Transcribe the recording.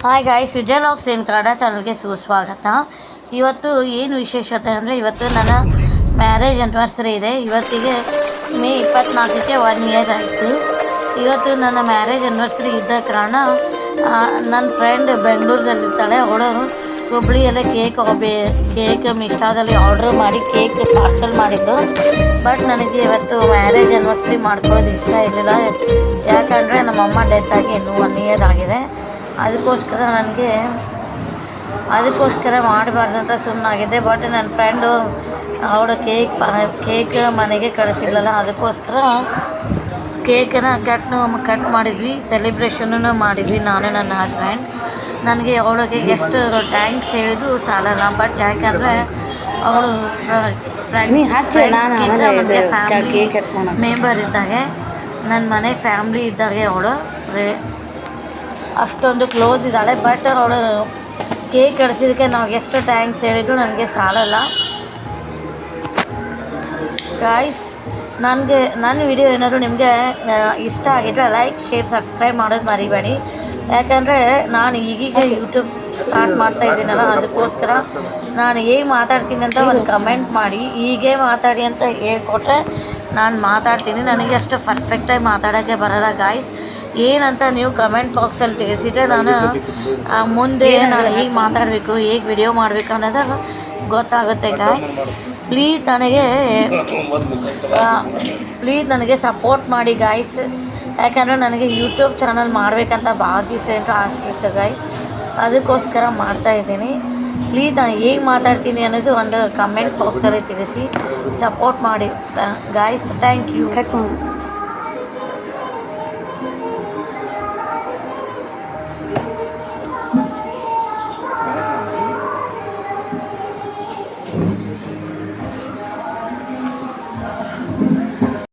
Hi guys, Vijay logs ಇನ್ ಕನ್ನಡ ಚಾನಲ್ಗೆ ಸುಸ್ವಾಗತ. ಇವತ್ತು ಏನು ವಿಶೇಷತೆ ಅಂದರೆ ಇವತ್ತು ನನ್ನ ಮ್ಯಾರೇಜ್ ಆ್ಯನಿವರ್ಸರಿ ಇದೆ. ಇವತ್ತಿಗೆ ಮೇ 24ಕ್ಕೆ 1 ಇಯರ್ ಆಯಿತು. ಇವತ್ತು ನನ್ನ ಮ್ಯಾರೇಜ್ ಆ್ಯನಿವರ್ಸರಿ ಇದ್ದ ಕಾರಣ ನನ್ನ ಫ್ರೆಂಡ್ ಬೆಂಗಳೂರದಲ್ಲಿರ್ತಾಳೆ. ಅವಳು ಹುಬ್ಳಿಯಲ್ಲೇ ಕೇಕ್ ಮಿಷ್ಟಾದಲ್ಲಿ ಆರ್ಡ್ರ್ ಮಾಡಿ ಕೇಕ್ ಪಾರ್ಸಲ್ ಮಾಡಿದ್ದು. ಬಟ್ ನನಗೆ ಇವತ್ತು ಮ್ಯಾರೇಜ್ ಆ್ಯನಿವರ್ಸರಿ ಮಾಡ್ಕೊಳ್ಳೋದು ಇಷ್ಟ ಇರಲಿಲ್ಲ. ಯಾಕಂದರೆ ನಮ್ಮಮ್ಮ ಡೆತ್ ಆಗಿ ಇನ್ನೂ 1 ಇಯರ್ ಆಗಿದೆ. ಅದಕ್ಕೋಸ್ಕರ ಮಾಡಬಾರ್ದಂತ ಸುಮ್ಮನಾಗಿದ್ದೆ. ಬಟ್ ನನ್ನ ಫ್ರೆಂಡು ಅವಳು ಕೇಕ್ ಮನೆಗೆ ಕಳಿಸಿದ್ಲಲ್ಲ, ಅದಕ್ಕೋಸ್ಕರ ಕೇಕನ್ನು ಕಟ್ ಮಾಡಿದ್ವಿ, ಸೆಲೆಬ್ರೇಷನೂ ಮಾಡಿದ್ವಿ ನಾನು ನನ್ನ ಹಸ್ಬೆಂಡ್. ನನಗೆ ಅವಳಿಗೆ ಎಷ್ಟು ಥ್ಯಾಂಕ್ಸ್ ಹೇಳಿದ್ರು ಸಾಲಲ್ಲ. ಬಟ್ ಯಾಕಂದರೆ ಅವಳು ನನಗೆ ಫ್ಯಾಮಿಲಿ ಮೆಂಬರ್ ಇದ್ದಾಗೆ, ನನ್ನ ಮನೆ ಫ್ಯಾಮ್ಲಿ ಇದ್ದಾಗೆ ಅವಳು ಅಷ್ಟೊಂದು ಕ್ಲೋಸ್ ಇದ್ದಾಳೆ. ಬಟ್ ಅವಳು ಕೇಕ್ ಕಳಿಸಿದ್ದಕ್ಕೆ ನಾವು ಎಷ್ಟು ಥ್ಯಾಂಕ್ಸ್ ಹೇಳಿದ್ರು ನನಗೆ ಸಾಲಲ್ಲ. ಗಾಯ್ಸ್, ನನ್ನ ವಿಡಿಯೋ ಏನಾದರೂ ನಿಮಗೆ ಇಷ್ಟ ಆಗಿದ್ರೆ ಲೈಕ್, ಶೇರ್, ಸಬ್ಸ್ಕ್ರೈಬ್ ಮಾಡೋದು ಮರಿಬೇಡಿ. ಯಾಕಂದರೆ ನಾನು ಈಗೀಗ ಯೂಟ್ಯೂಬ್ ಸ್ಟಾರ್ಟ್ ಮಾಡ್ತಾ ಇದ್ದೀನಲ್ಲ, ಅದಕ್ಕೋಸ್ಕರ ನಾನು ಹೇಗೆ ಮಾತಾಡ್ತೀನಿ ಅಂತ ಒಂದು ಕಮೆಂಟ್ ಮಾಡಿ. ಹೀಗೆ ಮಾತಾಡಿ ಅಂತ ಹೇಳ್ಕೊಟ್ರೆ ನಾನು ಮಾತಾಡ್ತೀನಿ. ನನಗೆ ಅಷ್ಟು ಪರ್ಫೆಕ್ಟಾಗಿ ಮಾತಾಡೋಕ್ಕೆ ಬರೋಲ್ಲ ಗಾಯ್ಸ್. ಏನಂತ ನೀವು ಕಮೆಂಟ್ ಬಾಕ್ಸಲ್ಲಿ ತಿಳಿಸಿದರೆ ನಾನು ಮುಂದೆ ನಾನು ಹೇಗೆ ಮಾತಾಡಬೇಕು, ಹೇಗೆ ವಿಡಿಯೋ ಮಾಡಬೇಕು ಅನ್ನೋದು ಗೊತ್ತಾಗುತ್ತೆ ಗಾಯ್ಸ್. ಪ್ಲೀಸ್ ನನಗೆ ಸಪೋರ್ಟ್ ಮಾಡಿ ಗಾಯ್ಸ್. ಯಾಕಂದರೆ ನನಗೆ ಯೂಟ್ಯೂಬ್ ಚಾನಲ್ ಮಾಡಬೇಕಂತ ಭಾಳ ದಿವಸ ಆಸೆ ಇತ್ತು ಗಾಯ್ಸ್. ಅದಕ್ಕೋಸ್ಕರ ಮಾಡ್ತಾಯಿದ್ದೀನಿ. ಪ್ಲೀಸ್ ನಾನು ಹೇಗೆ ಮಾತಾಡ್ತೀನಿ ಅನ್ನೋದು ಒಂದು ಕಮೆಂಟ್ ಬಾಕ್ಸಲ್ಲಿ ತಿಳಿಸಿ ಸಪೋರ್ಟ್ ಮಾಡಿ ಗಾಯ್ಸ್. Thank you.